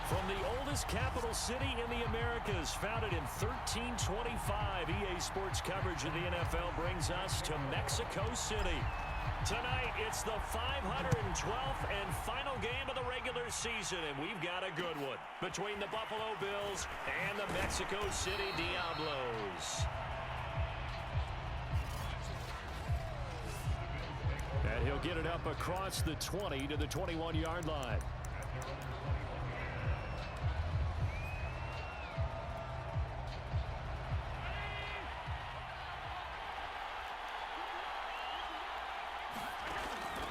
From the oldest capital city in the Americas, founded in 1325, EA Sports coverage of the NFL brings us to Mexico City. Tonight, it's the 512th and final game of the regular season, and we've got a good one between the Buffalo Bills and the Mexico City Diablos. And he'll get it up across the 20 to the 21-yard line.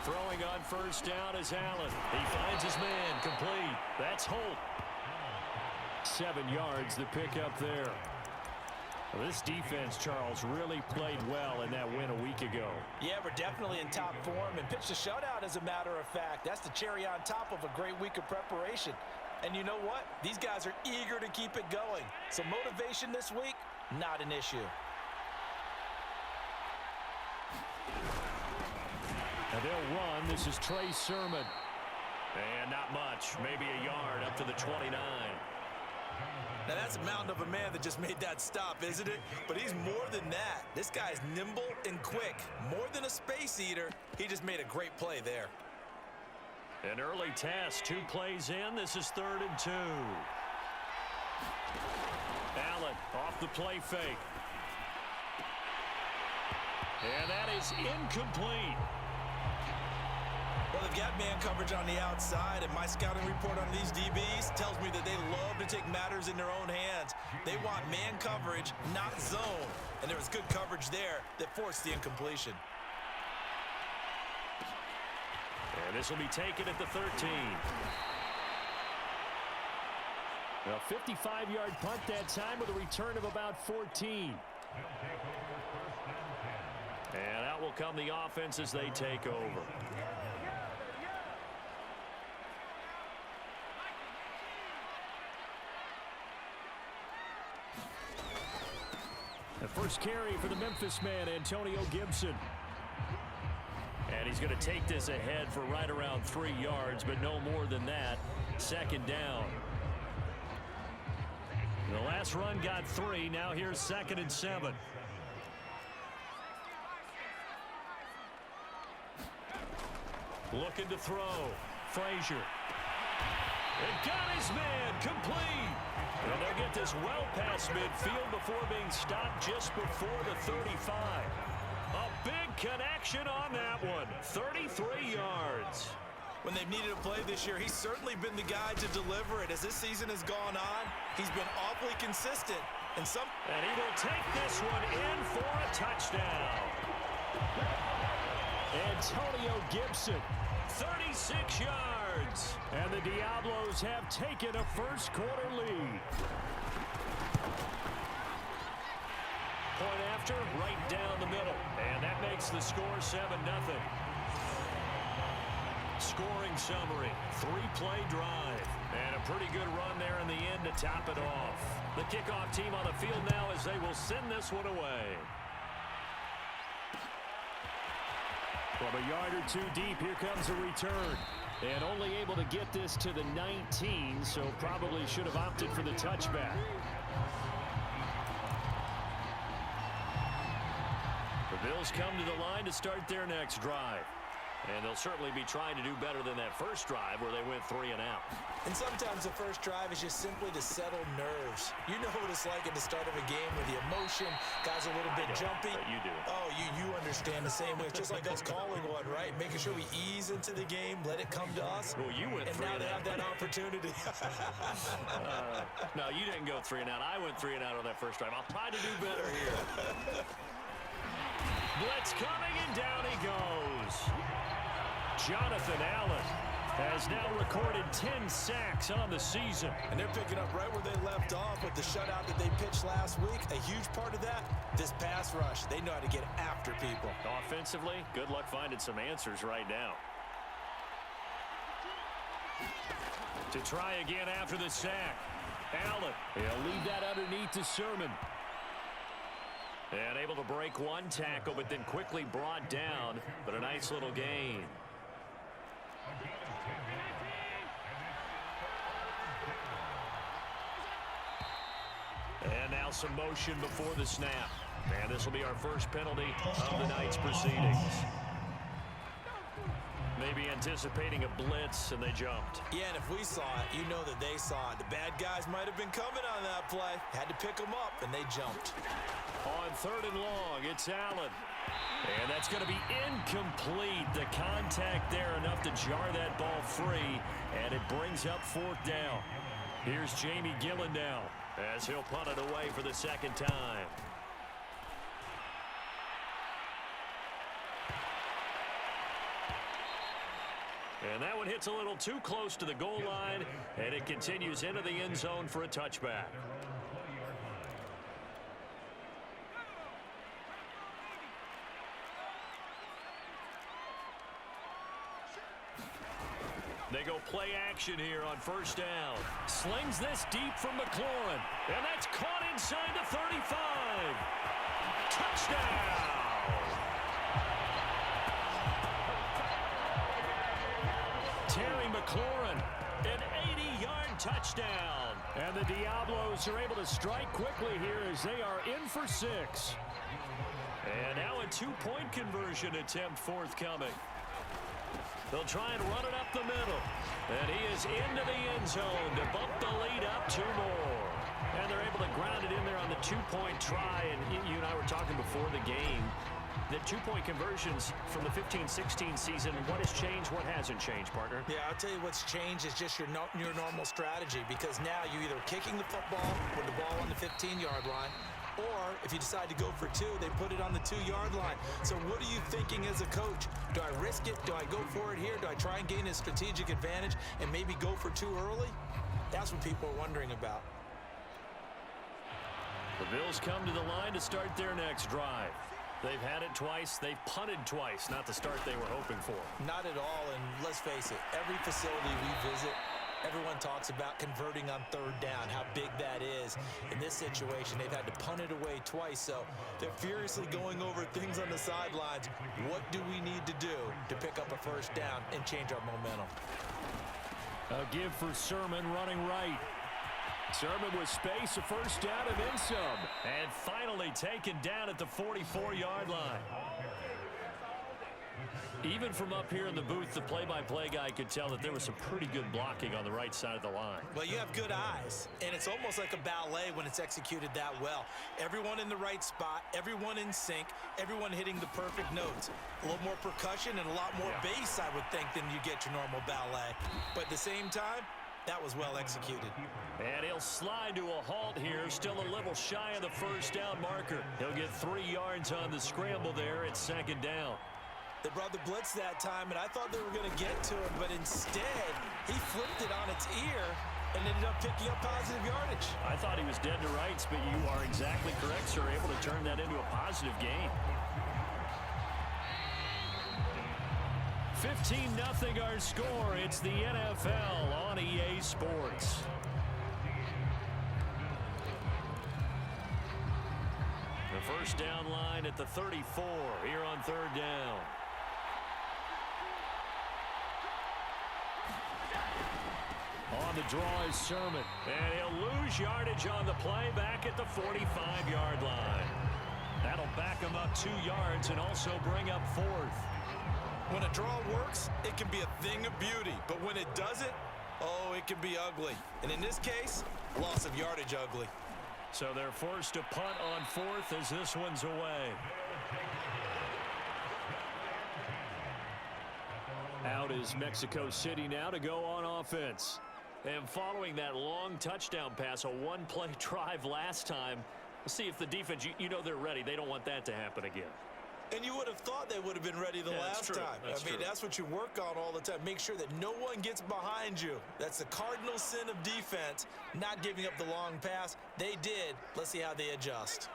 Throwing on first down is Allen. He finds his man, complete. That's Holt. 7 yards, the pickup there. Well, this defense, Charles, really played well in that win a week ago. Yeah, we're definitely in top form and pitched a shutout, as a matter of fact. That's the cherry on top of a great week of preparation. And you know what? These guys are eager to keep it going. So motivation this week, not an issue. And they'll run. This is Trey Sermon. And not much. Maybe a yard up to the 29. Now, that's a mountain of a man that just made that stop, isn't it? But he's more than that. This guy's nimble and quick. More than a space eater, he just made a great play there. An early test. 2 plays in. This is 3rd and 2. Allen off the play fake. And that is incomplete. Well, they've got man coverage on the outside, and my scouting report on these DBs tells me that they love to take matters in their own hands. They want man coverage, not zone. And there was good coverage there that forced the incompletion. And this will be taken at the 13. A 55-yard punt that time with a return of about 14. And out will come the offense as they take over. The first carry for the Memphis man, Antonio Gibson. And he's going to take this ahead for right around 3 yards, but no more than that. 2nd down. The last run got 3. Now here's 2nd and 7. Looking to throw. Frazier. And got his man complete. And they'll get this well past midfield before being stopped just before the 35. A big connection on that one. 33 yards. When they've needed a play this year, he's certainly been the guy to deliver it. As this season has gone on, he's been awfully consistent. And he will take this one in for a touchdown. Antonio Gibson, 36 yards. And the Diablos have taken a first-quarter lead. Point after, right down the middle. And that makes the score 7-0. Scoring summary, 3-play drive. And a pretty good run there in the end to top it off. The kickoff team on the field now as they will send this one away. From a yard or 2 deep, here comes a return. And only able to get this to the 19, so probably should have opted for the touchback. The Bills come to the line to start their next drive. And they'll certainly be trying to do better than that first drive where they went 3 and out. And sometimes the first drive is just simply to settle nerves. You know what it's like at the start of a game with the emotion. Guys are a little bit jumpy. But you do. Oh, you understand the same way. It's just like us calling one, right? Making sure we ease into the game, let it come to us. Well, you went 3 and out. And now they have that opportunity. No, you didn't go 3 and out. I went 3 and out on that first drive. I'll try to do better here. Blitz coming, and down he goes. Jonathan Allen has now recorded 10 sacks on the season. And they're picking up right where they left off with the shutout that they pitched last week. A huge part of that, this pass rush. They know how to get after people. Offensively, good luck finding some answers right now. To try again after the sack. Allen, he'll leave that underneath to Sermon. And able to break one tackle, but then quickly brought down. But a nice little gain. Now some motion before the snap. And this will be our first penalty of the night's proceedings. Maybe anticipating a blitz, and they jumped. Yeah, and if we saw it, you know that they saw it. The bad guys might have been coming on that play. Had to pick them up, and they jumped. On 3rd and long, it's Allen. And that's going to be incomplete. The contact there enough to jar that ball free, and it brings up 4th down. Here's Jamie Gillen now as he'll punt it away for the 2nd time. And that one hits a little too close to the goal line, and it continues into the end zone for a touchback. They go play action here on 1st down. Slings this deep from McLaurin, and that's caught inside the 35. Touchdown! Terry McLaurin, an 80-yard touchdown. And the Diablos are able to strike quickly here as they are in for 6. And now a 2-point conversion attempt forthcoming. They'll try and run it up the middle. And he is into the end zone to bump the lead up 2 more. And they're able to ground it in there on the 2-point try. And you and I were talking before the game. The 2-point conversions from the 15-16 season, what has changed, what hasn't changed, partner? Yeah, I'll tell you what's changed is just your normal strategy, because now you're either kicking the football with the ball on the 15-yard line, or if you decide to go for 2, they put it on the 2-yard line. So what are you thinking as a coach? Do I risk it? Do I go for it here? Do I try and gain a strategic advantage and maybe go for 2 early? That's what people are wondering about. The Bills come to the line to start their next drive. They've had it twice. They've punted twice. Not the start they were hoping for. Not at all, and let's face it, every facility we visit, everyone talks about converting on 3rd down, how big that is. In this situation, they've had to punt it away twice, so they're furiously going over things on the sidelines. What do we need to do to pick up a 1st down and change our momentum? A give for Sermon running right. Sermon with space, a 1st down and then some. And finally taken down at the 44-yard line. Even from up here in the booth, the play-by-play guy could tell that there was some pretty good blocking on the right side of the line. Well, you have good eyes, and it's almost like a ballet when it's executed that well. Everyone in the right spot, everyone in sync, everyone hitting the perfect notes. A little more percussion and a lot more bass, I would think, than you get your normal ballet. But at the same time, that was well executed. And he'll slide to a halt here, still a little shy of the 1st down marker. He'll get 3 yards on the scramble there at 2nd down. They brought the blitz that time, and I thought they were going to get to him, but instead, he flipped it on its ear and ended up picking up positive yardage. I thought he was dead to rights, but you are exactly correct, sir, able to turn that into a positive gain. 15-0 our score. It's the NFL on EA Sports. The 1st down line at the 34 here on 3rd down. On the draw is Sermon, and he'll lose yardage on the play back at the 45-yard line. That'll back him up 2 yards and also bring up 4th. When a draw works, it can be a thing of beauty, but when it doesn't, oh, it can be ugly. And in this case, loss of yardage ugly. So they're forced to punt on 4th as this one's away. Out is Mexico City now to go on offense. And following that long touchdown pass, a 1-play drive last time, we'll see if the defense, you know they're ready. They don't want that to happen again. And you would have thought they would have been ready the last time. I mean, that's what you work on all the time. Make sure that no one gets behind you. That's the cardinal sin of defense, not giving up the long pass. They did. Let's see how they adjust.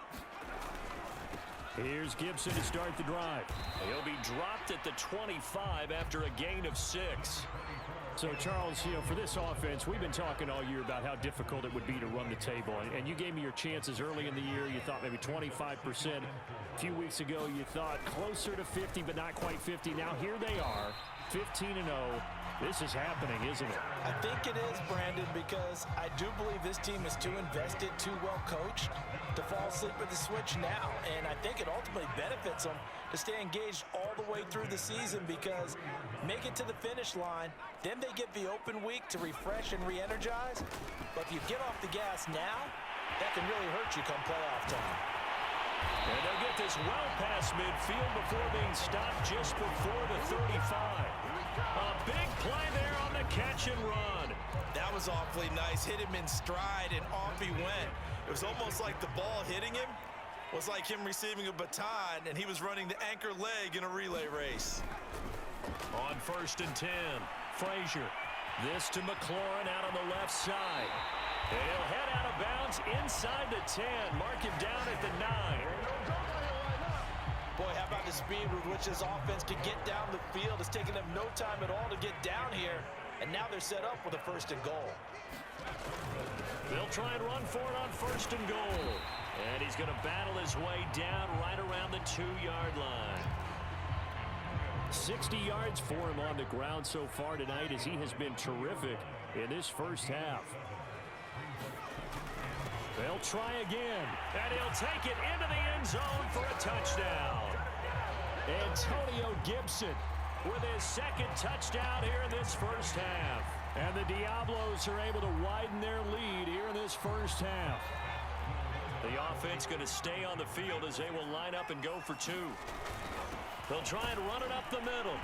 Here's Gibson to start the drive. He'll be dropped at the 25 after a gain of 6. So, Charles, for this offense, we've been talking all year about how difficult it would be to run the table. And you gave me your chances early in the year. You thought maybe 25%. A few weeks ago, you thought closer to 50, but not quite 50. Now, here they are, 15-0. This is happening, isn't it? I think it is, Brandon, because I do believe this team is too invested, too well coached to fall asleep at the switch now. And I think it ultimately benefits them to stay engaged all the way through the season, because make it to the finish line, then they get the open week to refresh and re-energize. But if you get off the gas now, that can really hurt you come playoff time. And they'll get this well past midfield before being stopped just before the 35. A big play there on the catch and run. That was awfully nice. Hit him in stride, and off he went. It was almost like the ball hitting him was like him receiving a baton, and he was running the anchor leg in a relay race. On 1st and 10, Frazier. This to McLaurin out on the left side. And he'll head out of bounds inside the 10. Mark him down at the 9. Boy, how about the speed with which this offense can get down the field? It's taken them no time at all to get down here, and now they're set up with a 1st and goal. They'll try and run for it on 1st and goal. And he's going to battle his way down right around the 2-yard line. 60 yards for him on the ground so far tonight, as he has been terrific in this first half. They'll try again, and he'll take it into the end zone for a touchdown. Antonio Gibson with his 2nd touchdown here in this first half. And the Diablos are able to widen their lead here in this first half. The offense going to stay on the field as they will line up and go for 2. They'll try and run it up the middle.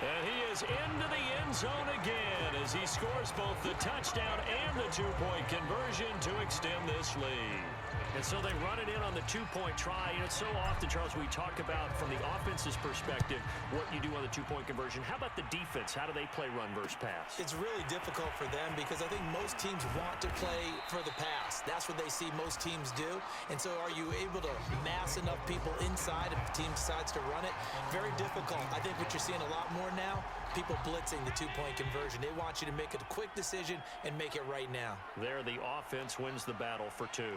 And he is into the end zone again as he scores both the touchdown and the 2-point conversion to extend this lead. And so they run it in on the 2-point try. You know, it's so often, Charles, we talk about from the offense's perspective what you do on the 2-point conversion. How about the defense? How do they play run versus pass? It's really difficult for them because I think most teams want to play for the pass. That's what they see most teams do. And so are you able to mass enough people inside if the team decides to run it? Very difficult. I think what you're seeing a lot more now, people blitzing the 2-point conversion. They want you to make a quick decision and make it right now. There, the offense wins the battle for 2.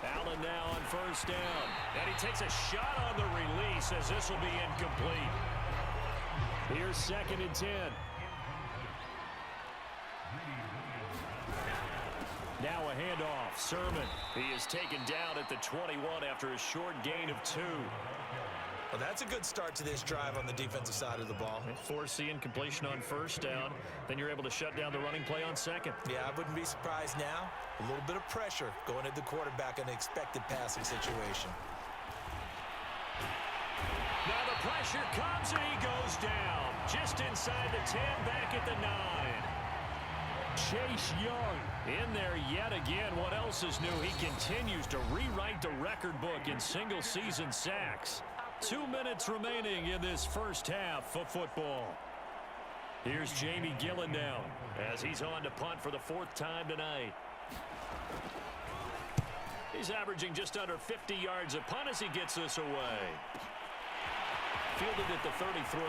Allen now on 1st down. And he takes a shot on the release as this will be incomplete. Here's 2nd and 10. Now a handoff. Sermon. He is taken down at the 21 after a short gain of 2. Well, that's a good start to this drive on the defensive side of the ball. Force the incompletion on 1st down. Then you're able to shut down the running play on 2nd. Yeah, I wouldn't be surprised now. A little bit of pressure going at the quarterback in an expected passing situation. Now the pressure comes and he goes down. Just inside the 10, back at the 9. Chase Young in there yet again. What else is new? He continues to rewrite the record book in single-season sacks. 2 minutes remaining in this first half of football. Here's Jamie Gillen now as he's on to punt for the 4th time tonight. He's averaging just under 50 yards a punt as he gets this away. Fielded at the 33.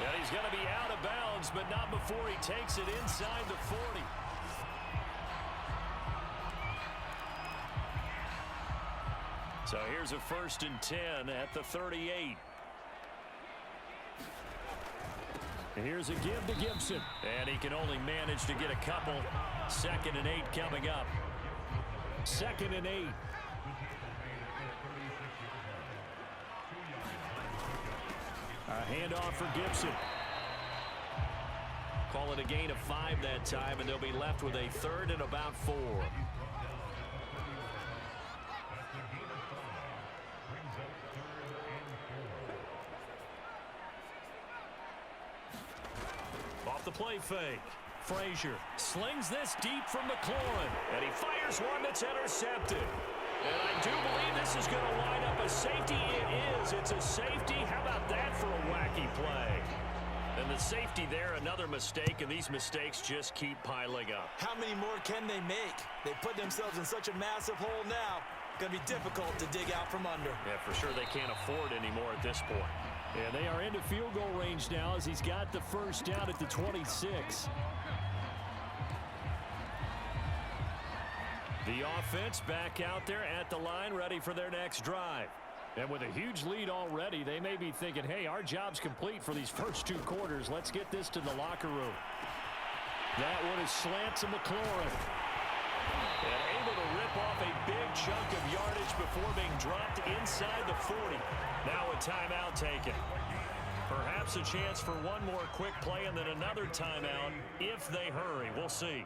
And he's going to be out of bounds, but not before he takes it inside the 40. So here's a 1st and 10 at the 38. Here's a give to Gibson. And he can only manage to get a couple. 2nd and 8 coming up. 2nd and 8. A handoff for Gibson. Call it a gain of 5 that time, and they'll be left with a 3rd and about 4. Off the play fake. Frazier slings this deep from McLaurin, and he fires one that's intercepted. And I do believe this is going to line up a safety. It is. It's a safety. How about that for a wacky play? And the safety there, another mistake, and these mistakes just keep piling up. How many more can they make? They put themselves in such a massive hole now. Going to be difficult to dig out from under. Yeah, for sure they can't afford anymore at this point. And they are into field goal range now as he's got the 1st down at the 26. The offense back out there at the line, ready for their next drive. And with a huge lead already, they may be thinking, hey, our job's complete for these first 2 quarters. Let's get this to the locker room. That one is slant to McLaurin. And able to rip off a big chunk of yardage before being dropped inside the 40. Now a timeout taken. Perhaps a chance for one more quick play and then another timeout if they hurry. We'll see.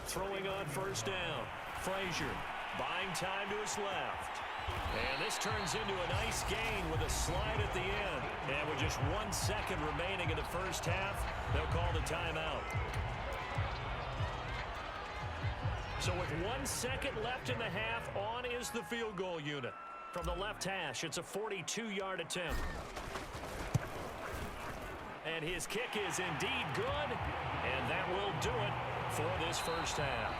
Throwing on first down. Frazier buying time to his left. And this turns into a nice gain with a slide at the end. And with just 1 second remaining in the first half, they'll call the timeout. So with 1 second left in the half, on is the field goal unit. From the left hash, it's a 42-yard attempt. And his kick is indeed good. And that will do it for this first half.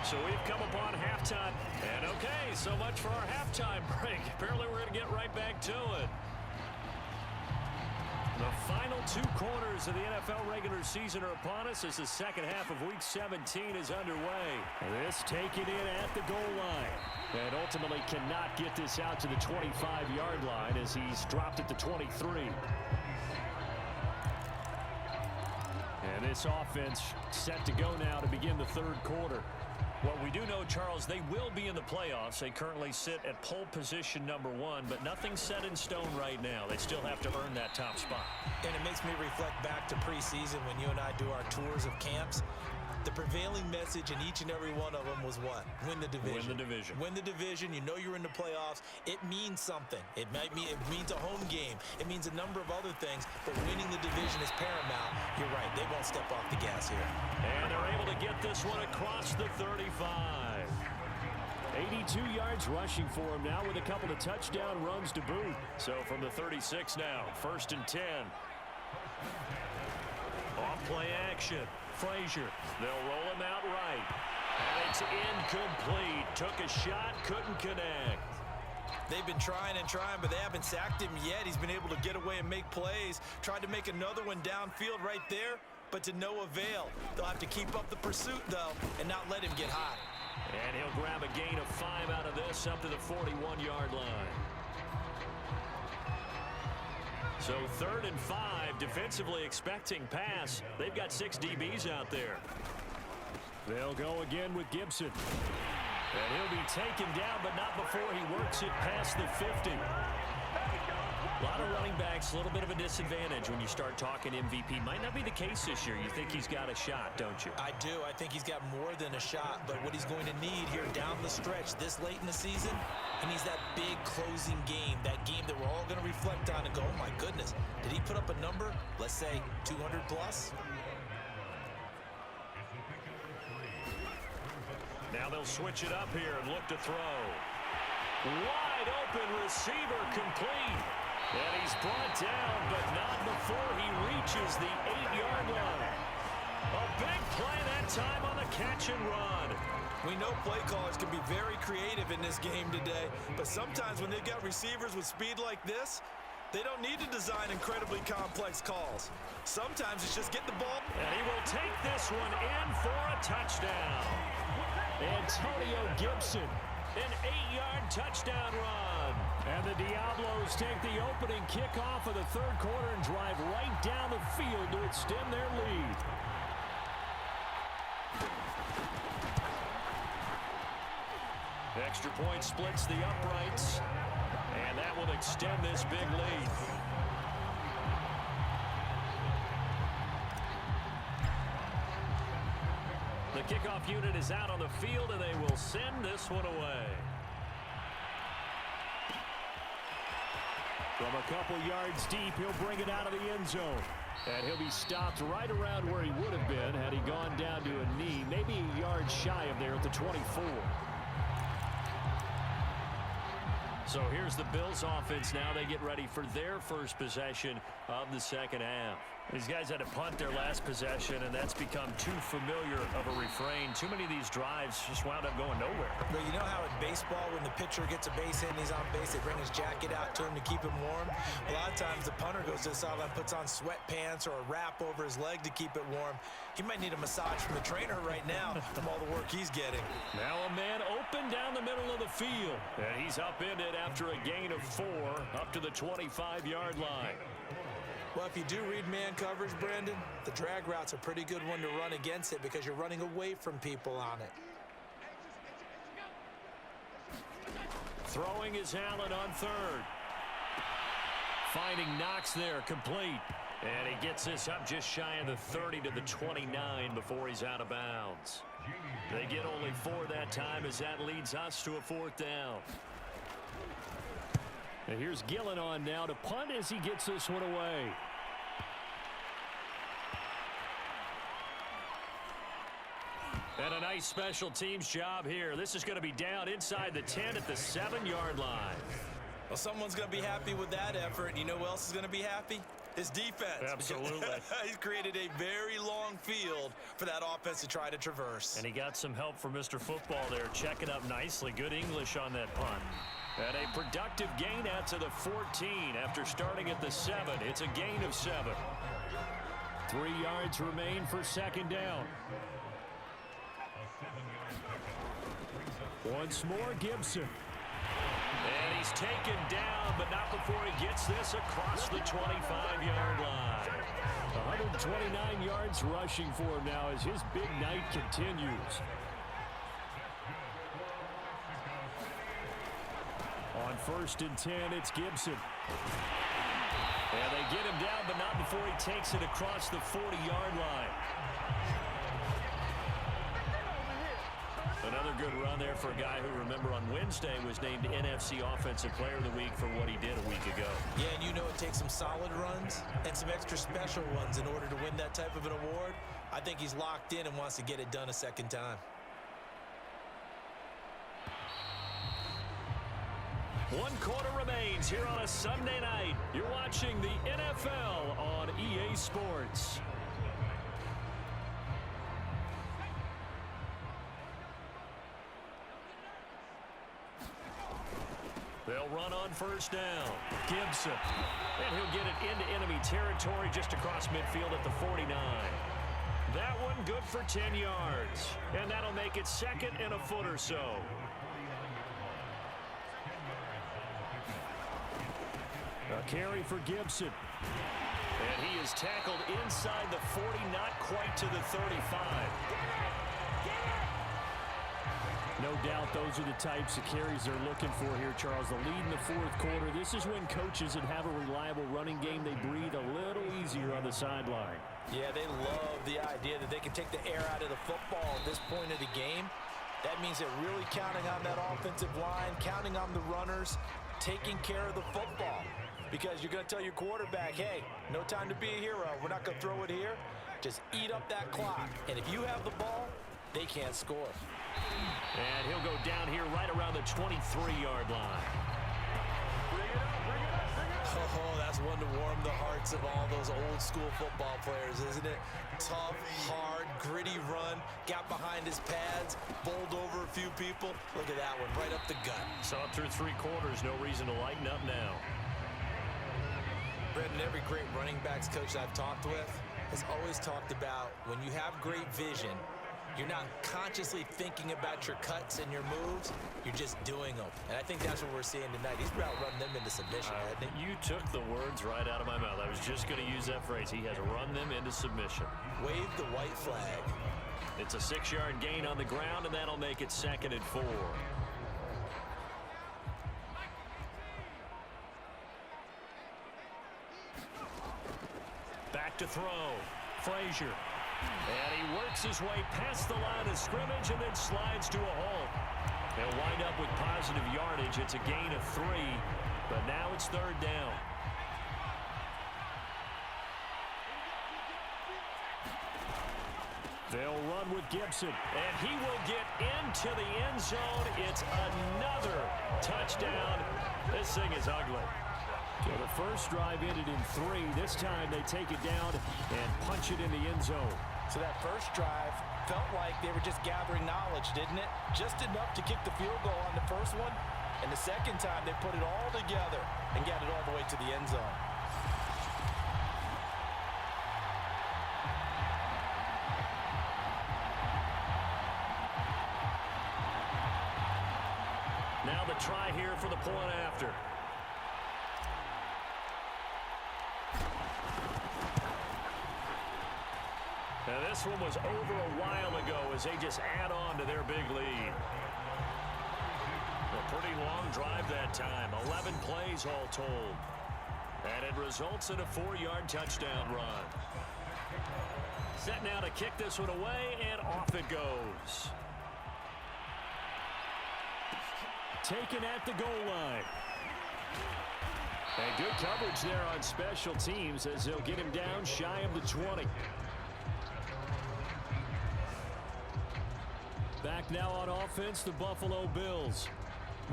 So we've come upon halftime. And okay, so much for our halftime break. Apparently we're going to get right back to it. The final 2 quarters of the NFL regular season are upon us as the second half of Week 17 is underway. This taken in at the goal line. And ultimately cannot get this out to the 25-yard line as he's dropped at the 23. And this offense set to go now to begin the 3rd quarter. Well, we do know, Charles, they will be in the playoffs. They currently sit at pole position number 1, but nothing's set in stone right now. They still have to earn that top spot. And it makes me reflect back to preseason when you and I do our tours of camps. The prevailing message in each and every one of them was what? Win the division. Win the division. Win the division. You know you're in the playoffs. It means something. It means a home game. It means a number of other things, but winning the division is paramount. You're right. They won't step off the gas here. And they're able to get this one across the 35. 82 yards rushing for him now with a couple of touchdown runs to boot. So from the 36 now, 1st and 10. Off play action. Frazier, they'll roll him out right. And it's incomplete. Took a shot, couldn't connect. They've been trying and trying, but they haven't sacked him yet. He's been able to get away and make plays. Tried to make another one downfield right there, but to no avail. They'll have to keep up the pursuit, though, and not let him get hot. And he'll grab a gain of 5 out of this up to the 41-yard line. So 3rd and 5, defensively expecting pass. They've got 6 DBs out there. They'll go again with Gibson. And he'll be taken down, but not before he works it past the 50. A lot of running backs, a little bit of a disadvantage when you start talking MVP. Might not be the case this year. You think he's got a shot, don't you? I do. I think he's got more than a shot, but what he's going to need here down the stretch this late in the season, he needs that big closing game, that game that we're all going to reflect on and go, oh my goodness, did he put up a number, let's say 200 plus? Now they'll switch it up here and look to throw. Wide open receiver complete. And he's brought down, but not before he reaches the 8-yard line. A big play that time on the catch and run. We know play callers can be very creative in this game today, but sometimes when they've got receivers with speed like this, they don't need to design incredibly complex calls. Sometimes it's just get the ball. And he will take this one in for a touchdown. Antonio Gibson, an 8-yard touchdown run. And the Diablos take the opening kickoff of the 3rd quarter and drive right down the field to extend their lead. Extra point splits the uprights, and that will extend this big lead. The kickoff unit is out on the field, and they will send this one away. From a couple yards deep, he'll bring it out of the end zone. And he'll be stopped right around where he would have been had he gone down to a knee, maybe a yard shy of there at the 24. So here's the Bills offense now. They get ready for their first possession of the second half. These guys had to punt their last possession, and that's become too familiar of a refrain. Too many of these drives just wound up going nowhere. But you know how in baseball, when the pitcher gets a base hit and he's on base, they bring his jacket out to him to keep him warm? A lot of times the punter goes to the sideline, puts on sweatpants or a wrap over his leg to keep it warm. He might need a massage from the trainer right now from all the work he's getting. Now a man open down the middle of the field. And he's upended after a gain of 4 up to the 25-yard line. Well, if you do read man coverage, Brandon, the drag route's a pretty good one to run against it because you're running away from people on it. Throwing is Allen on third. Finding Knox there, complete. And he gets this up just shy of the 30 to the 29 before he's out of bounds. They get only 4 that time as that leads us to a 4th down. And here's Gillen on now to punt as he gets this one away. And a nice special teams job here. This is going to be down inside the 10 at the 7-yard line. Well, someone's going to be happy with that effort. You know who else is going to be happy? His defense. Absolutely. He's created a very long field for that offense to try to traverse. And he got some help from Mr. Football there, checking up nicely. Good English on that punt. And a productive gain out to the 14 after starting at the 7. It's a gain of 7. 3 yards remain for second down. Once more, Gibson. And he's taken down, but not before he gets this across the 25-yard line. 129 yards rushing for him now as his big night continues. On 1st and 10, it's Gibson. And they get him down, but not before he takes it across the 40-yard line. Another good run there for a guy who, remember, on Wednesday was named NFC Offensive Player of the Week for what he did a week ago. Yeah, and you know it takes some solid runs and some extra special ones in order to win that type of an award. I think he's locked in and wants to get it done a second time. One quarter remains here on a Sunday night. You're watching the NFL on EA Sports. They'll run on 1st down. Gibson. And he'll get it into enemy territory just across midfield at the 49. That one good for 10 yards. And that'll make it 2nd and a foot or so. A carry for Gibson. And he is tackled inside the 40, not quite to the 35. No doubt those are the types of carries they're looking for here, Charles. The lead in the 4th quarter. This is when coaches that have a reliable running game, they breathe a little easier on the sideline. Yeah, they love the idea that they can take the air out of the football at this point of the game. That means they're really counting on that offensive line, counting on the runners, taking care of the football. Because you're going to tell your quarterback, hey, no time to be a hero. We're not going to throw it here. Just eat up that clock. And if you have the ball, they can't score. And he'll go down here right around the 23-yard line. Oh, that's one to warm the hearts of all those old school football players, isn't it? Tough, hard, gritty run, got behind his pads, bowled over a few people. Look at that one, right up the gut. Saw it through 3 quarters, no reason to lighten up now. Brendan, every great running backs coach I've talked with has always talked about when you have great vision, you're not consciously thinking about your cuts and your moves. You're just doing them. And I think that's what we're seeing tonight. He's about running them into submission. You took the words right out of my mouth. I was just going to use that phrase. He has run them into submission. Wave the white flag. It's a 6-yard gain on the ground, and that'll make it 2nd and 4. Back to throw. Frazier. And he works his way past the line of scrimmage and then slides to a halt. They'll wind up with positive yardage. It's a gain of 3, but now it's 3rd down. They'll run with Gibson, and he will get into the end zone. It's another touchdown. This thing is ugly. So the first drive ended in 3. This time they take it down and punch it in the end zone. So that first drive felt like they were just gathering knowledge, didn't it? Just enough to kick the field goal on the first one. And the second time they put it all together and got it all the way to the end zone. Now the try here for the point after. Now this one was over a while ago as they just add on to their big lead. A pretty long drive that time. 11 plays all told. And it results in a 4-yard touchdown run. Set now to kick this one away, and off it goes. Taken at the goal line. And good coverage there on special teams as they'll get him down shy of the 20. Back now on offense, the Buffalo Bills.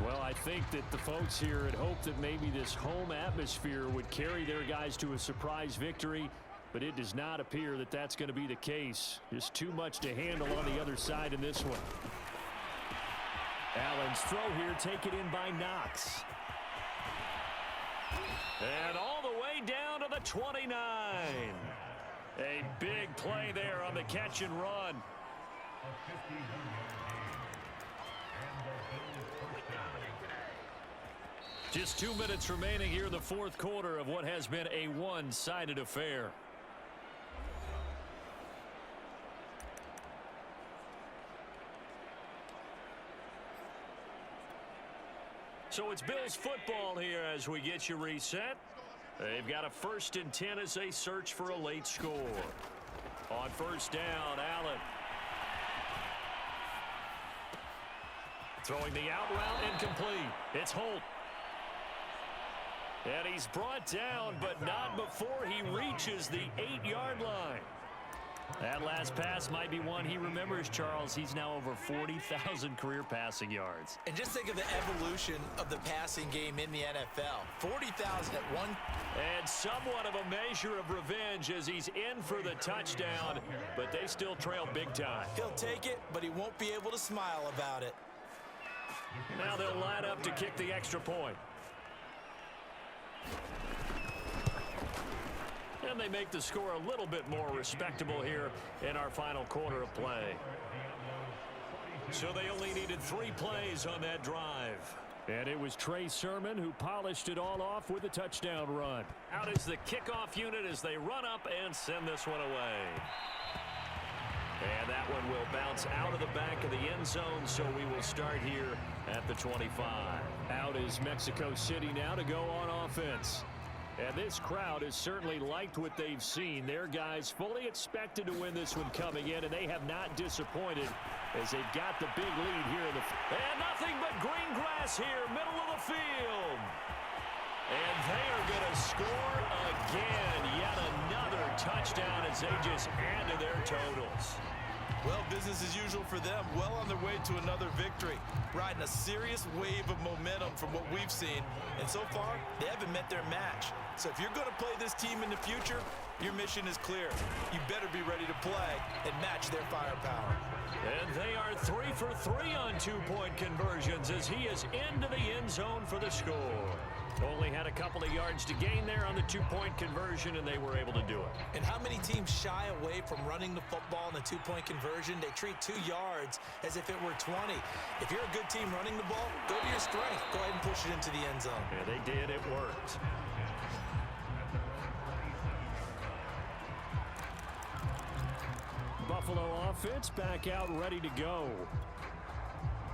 Well, I think that the folks here had hoped that maybe this home atmosphere would carry their guys to a surprise victory, but it does not appear that that's going to be the case. Just too much to handle on the other side in this one. Allen's throw here taken in by Knox. And all the way down to the 29. A big play there on the catch and run. Just 2 minutes remaining here in the fourth quarter of what has been a one-sided affair. So it's Bills football here as we get you reset. They've got a 1st and 10 as they search for a late score. On first down, Allen. Throwing the out route incomplete. It's Holt. And he's brought down, but not before he reaches the 8-yard line. That last pass might be one he remembers, Charles. He's now over 40,000 career passing yards. And just think of the evolution of the passing game in the NFL. 40,000 at one. And somewhat of a measure of revenge as he's in for the touchdown, but they still trail big time. He'll take it, but he won't be able to smile about it. Now they'll line up to kick the extra point. And they make the score a little bit more respectable here in our final quarter of play. So they only needed 3 plays on that drive. And it was Trey Sermon who polished it all off with a touchdown run. Out is the kickoff unit as they run up and send this one away. And that one will bounce out of the back of the end zone, so we will start here at the 25. Out is Mexico City now to go on offense. And this crowd has certainly liked what they've seen. Their guys fully expected to win this one coming in, and they have not disappointed as they've got the big lead here in the... And nothing but green grass here, middle of the field. And they are going to score again. Yet another touchdown as they just add to their totals. Well, business as usual for them. Well on their way to another victory. Riding a serious wave of momentum from what we've seen. And so far, they haven't met their match. So if you're going to play this team in the future, your mission is clear. You better be ready to play and match their firepower. And they are 3 for 3 on 2-point conversions as he is into the end zone for the score. Only had a couple of yards to gain there on the 2-point conversion, and they were able to do it. And how many teams shy away from running the football in the 2-point conversion? They treat 2 yards as if it were 20. If you're a good team running the ball, go to your strength. Go ahead and push it into the end zone. Yeah, they did. It worked. Buffalo offense back out ready to go.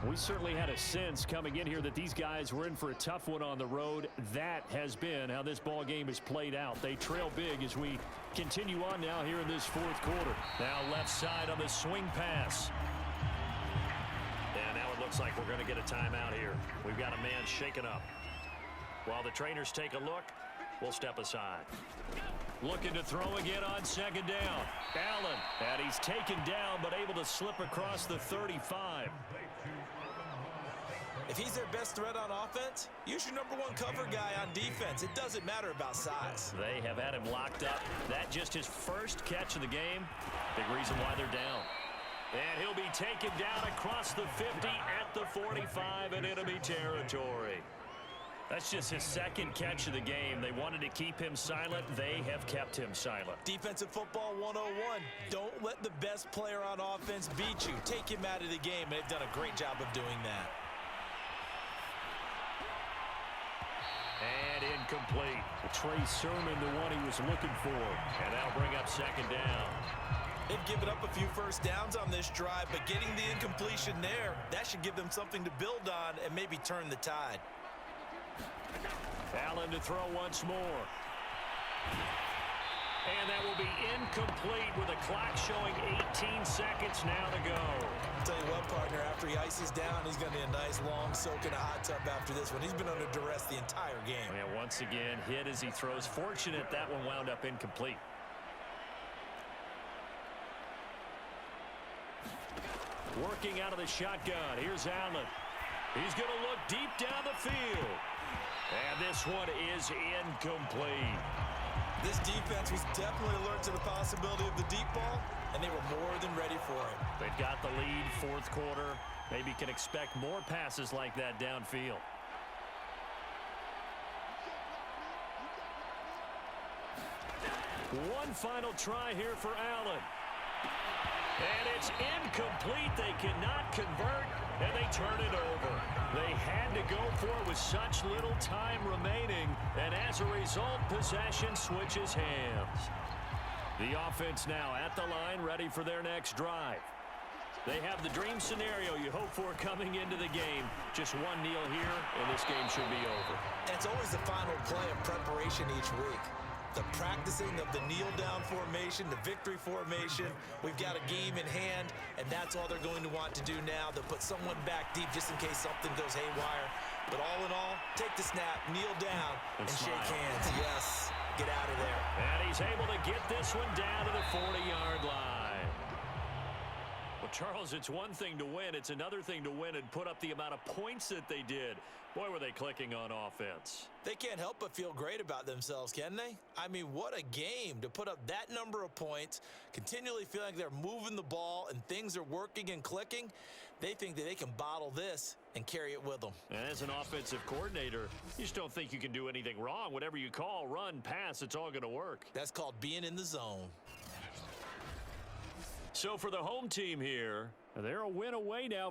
We certainly had a sense coming in here that these guys were in for a tough one on the road. That has been how this ball game is played out. They trail big as we continue on now here in this fourth quarter. Now left side on the swing pass. And now it looks like we're going to get a timeout here. We've got a man shaken up. While the trainers take a look, we'll step aside. Looking to throw again on second down. Allen, and he's taken down, but able to slip across the 35. If he's their best threat on offense, use your number one cover guy on defense. It doesn't matter about size. They have had him locked up. That just his first catch of the game. Big reason why they're down. And he'll be taken down across the 50 at the 45 in enemy territory. That's just his second catch of the game. They wanted to keep him silent. They have kept him silent. Defensive football 101. Don't let the best player on offense beat you. Take him out of the game. They've done a great job of doing that. And incomplete. Trey Sermon, the one he was looking for. And that'll bring up second down. They've given up a few first downs on this drive, but getting the incompletion there, that should give them something to build on and maybe turn the tide. Allen to throw once more. And that will be incomplete with the clock showing 18 seconds now to go. I'll tell you what, partner, after he ices down, he's going to need a nice long soak in a hot tub after this one. He's been under duress the entire game. And once again, hit as he throws. Fortunate that one wound up incomplete. Working out of the shotgun. Here's Allen. He's going to look deep down the field. And this one is incomplete. This defense was definitely alert to the possibility of the deep ball, and they were more than ready for it. They've got the lead, fourth quarter. Maybe can expect more passes like that downfield. One final try here for Allen. And it's incomplete. They cannot convert, and they turn it over. They had to go for it with such little time remaining, and as a result, possession switches hands. The offense now at the line, ready for their next drive. They have the dream scenario you hope for coming into the game. Just one kneel here, and this game should be over. And it's always the final play of preparation each week. The practicing of the kneel-down formation, the victory formation. We've got a game in hand, and that's all they're going to want to do now. They'll put someone back deep just in case something goes haywire. But all in all, take the snap, kneel down, and shake hands. Yes, get out of there. And he's able to get this one down to the 40-yard line. Well, Charles, it's one thing to win. It's another thing to win and put up the amount of points that they did. Boy, were they clicking on offense. They can't help but feel great about themselves, can they? I mean, what a game to put up that number of points, continually feeling like they're moving the ball and things are working and clicking. They think that they can bottle this and carry it with them. And as an offensive coordinator, you just don't think you can do anything wrong. Whatever you call, run, pass, it's all going to work. That's called being in the zone. So for the home team here, they're a win away now